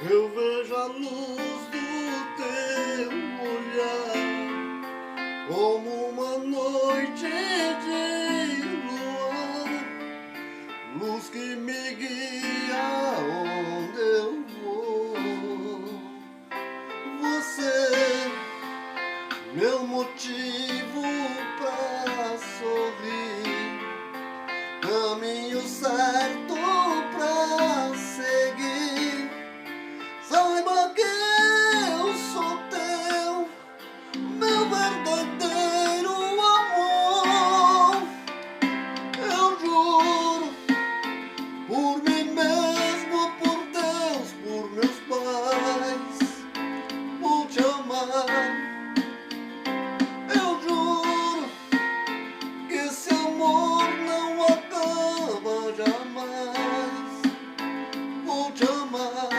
Eu vejo a luz do teu olhar como uma noite de lua, luz que me guia onde eu vou. Você, meu motivo pra sorrir, caminho certo pra seguir. Saiba que eu sou teu, meu verdadeiro amor. Eu juro, por mim mesmo, por Deus, por meus pais, vou te amar. Eu juro que esse amor não acaba jamais. Vou te amar.